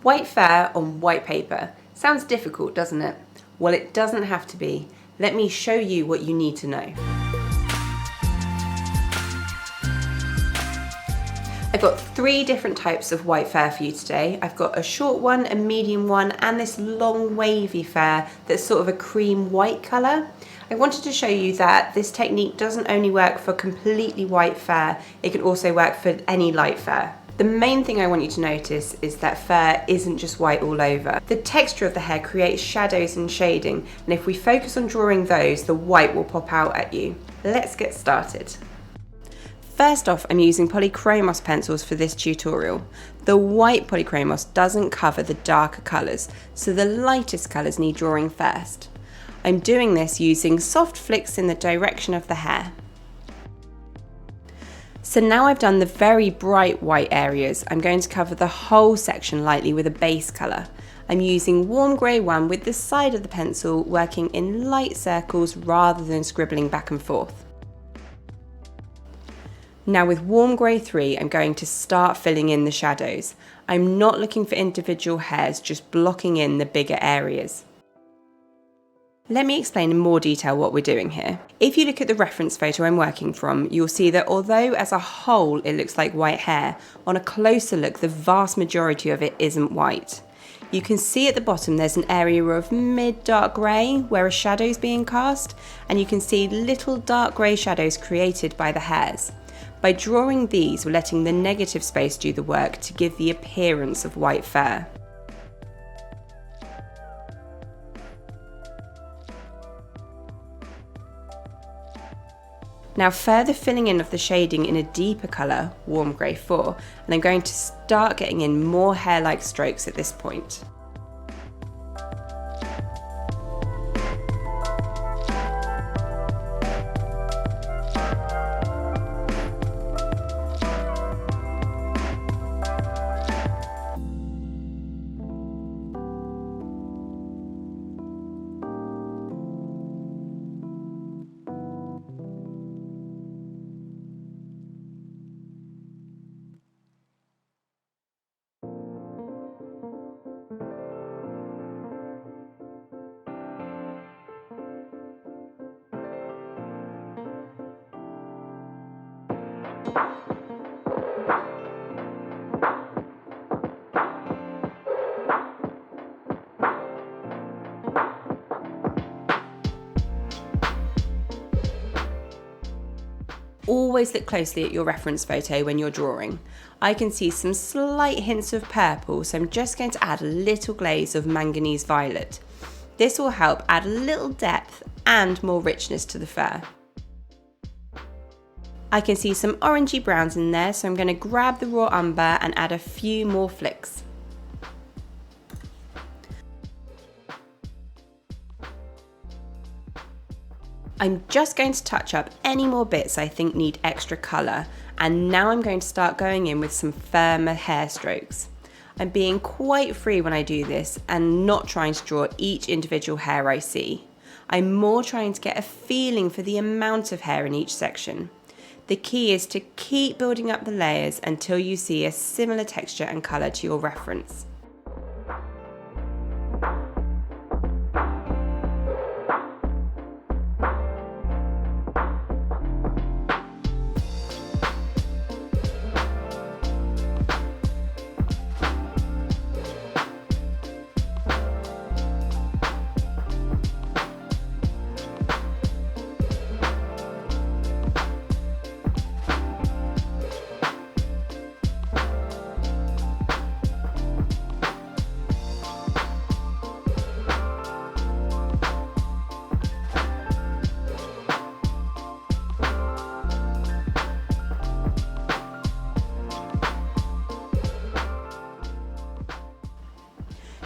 White fur on white paper. Sounds difficult, doesn't it? Well, it doesn't have to be. Let me show you what you need to know. I've got 3 different types of white fur for you today. I've got a short one, a medium one, and this long wavy fur that's sort of a cream white colour. I wanted to show you that this technique doesn't only work for completely white fur, it can also work for any light fur. The main thing I want you to notice is that fur isn't just white all over. The texture of the hair creates shadows and shading, and if we focus on drawing those, the white will pop out at you. Let's get started. First off, I'm using polychromos pencils for this tutorial. The white polychromos doesn't cover the darker colours, so the lightest colours need drawing first. I'm doing this using soft flicks in the direction of the hair. So now I've done the very bright white areas, I'm going to cover the whole section lightly with a base colour. I'm using warm grey 1 with the side of the pencil working in light circles rather than scribbling back and forth. Now with warm grey 3, I'm going to start filling in the shadows. I'm not looking for individual hairs, just blocking in the bigger areas. Let me explain in more detail what we're doing here. If you look at the reference photo I'm working from, you'll see that although as a whole it looks like white hair, on a closer look the vast majority of it isn't white. You can see at the bottom there's an area of mid-dark grey where a shadow is being cast, and you can see little dark grey shadows created by the hairs. By drawing these, we're letting the negative space do the work to give the appearance of white fur. Now further filling in of the shading in a deeper colour, warm grey 4, and I'm going to start getting in more hair-like strokes at this point. Always look closely at your reference photo when you're drawing. I can see some slight hints of purple, so I'm just going to add a little glaze of manganese violet. This will help add a little depth and more richness to the fur. I can see some orangey browns in there, so I'm going to grab the raw umber and add a few more flicks. I'm just going to touch up any more bits I think need extra colour, and now I'm going to start going in with some firmer hair strokes. I'm being quite free when I do this and not trying to draw each individual hair I see. I'm more trying to get a feeling for the amount of hair in each section. The key is to keep building up the layers until you see a similar texture and colour to your reference.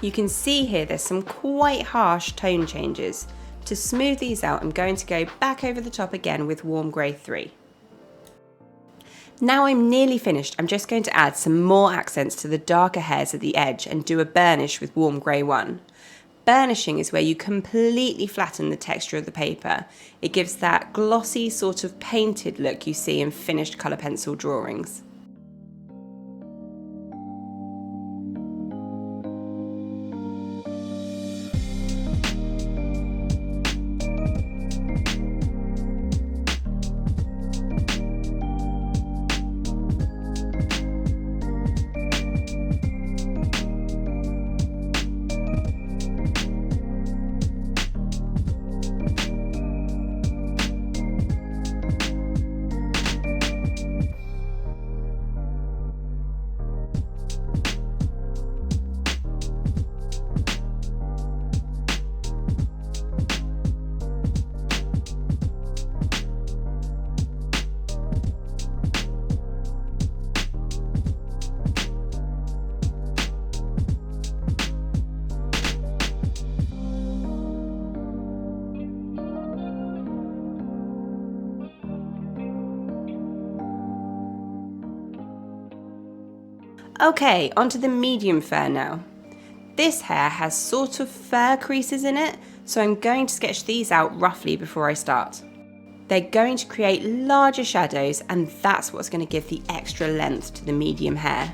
You can see here there's some quite harsh tone changes. To smooth these out, I'm going to go back over the top again with warm grey 3. Now I'm nearly finished, I'm just going to add some more accents to the darker hairs at the edge and do a burnish with warm grey 1. Burnishing is where you completely flatten the texture of the paper. It gives that glossy sort of painted look you see in finished colour pencil drawings. Okay, onto the medium fur now. This hair has sort of fur creases in it, so I'm going to sketch these out roughly before I start. They're going to create larger shadows, and that's what's going to give the extra length to the medium hair.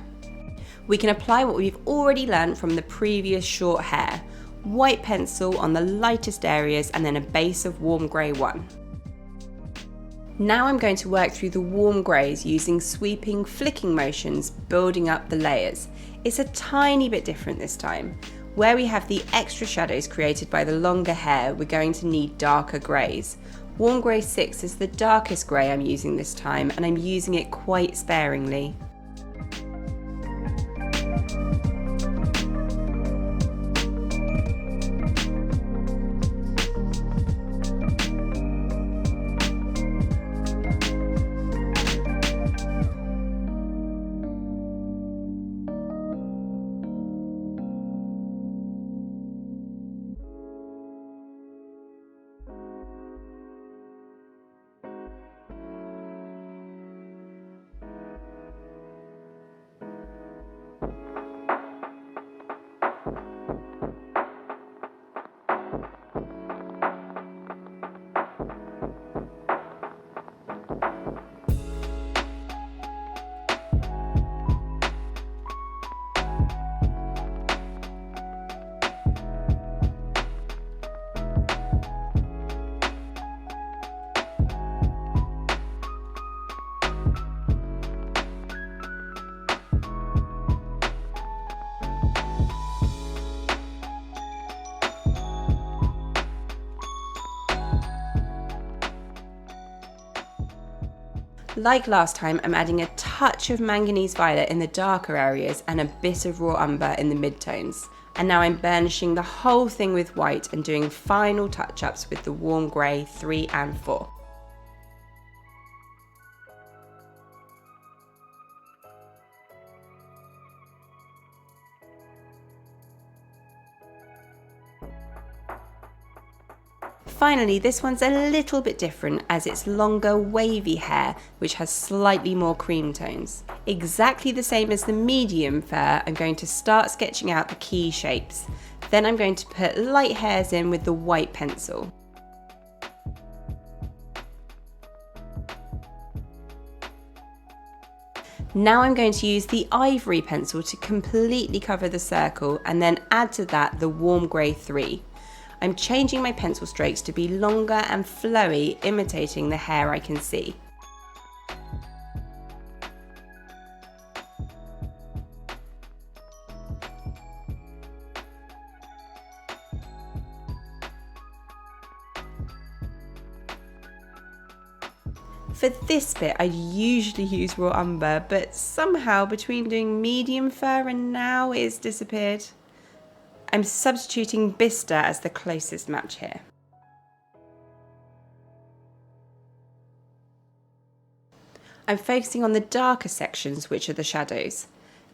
We can apply what we've already learned from the previous short hair. White pencil on the lightest areas and then a base of warm grey one. Now I'm going to work through the warm greys using sweeping, flicking motions, building up the layers. It's a tiny bit different this time. Where we have the extra shadows created by the longer hair, we're going to need darker greys. Warm Grey 6 is the darkest grey I'm using this time, and I'm using it quite sparingly. Like last time, I'm adding a touch of manganese violet in the darker areas and a bit of raw umber in the midtones. And now I'm burnishing the whole thing with white and doing final touch-ups with the warm grey 3 and 4. Finally, this one's a little bit different as it's longer wavy hair which has slightly more cream tones. Exactly the same as the medium fur, I'm going to start sketching out the key shapes. Then I'm going to put light hairs in with the white pencil. Now I'm going to use the ivory pencil to completely cover the circle and then add to that the warm grey 3. I'm changing my pencil strokes to be longer and flowy, imitating the hair I can see. For this bit, I usually use raw umber, but somehow between doing medium fur and now it's disappeared. I'm substituting Bista as the closest match here. I'm focusing on the darker sections, which are the shadows.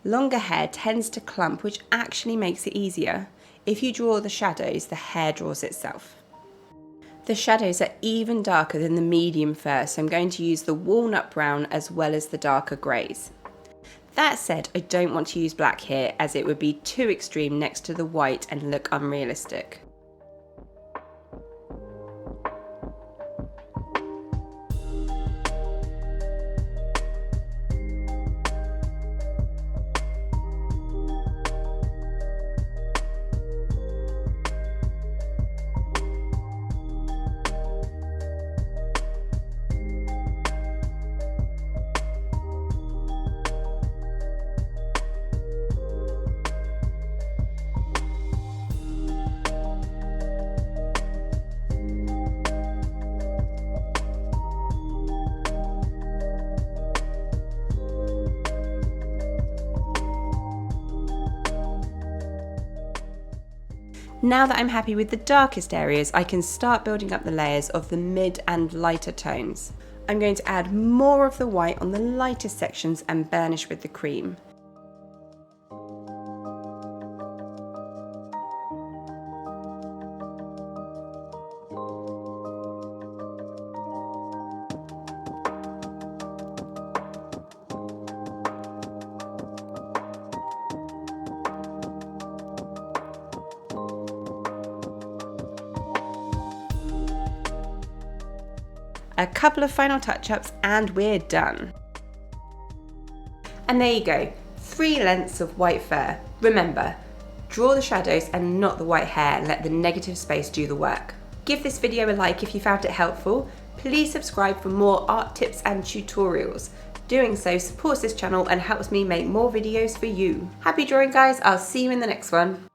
Longer hair tends to clump, which actually makes it easier. If you draw the shadows, the hair draws itself. The shadows are even darker than the medium fur, so I'm going to use the walnut brown as well as the darker greys. That said, I don't want to use black here as it would be too extreme next to the white and look unrealistic. Now that I'm happy with the darkest areas, I can start building up the layers of the mid and lighter tones. I'm going to add more of the white on the lightest sections and burnish with the cream. A couple of final touch-ups and we're done. And there you go, 3 lengths of white fur. Remember, draw the shadows and not the white hair and let the negative space do the work. Give this video a like if you found it helpful. Please subscribe for more art tips and tutorials. Doing so supports this channel and helps me make more videos for you. Happy drawing, guys. I'll see you in the next one.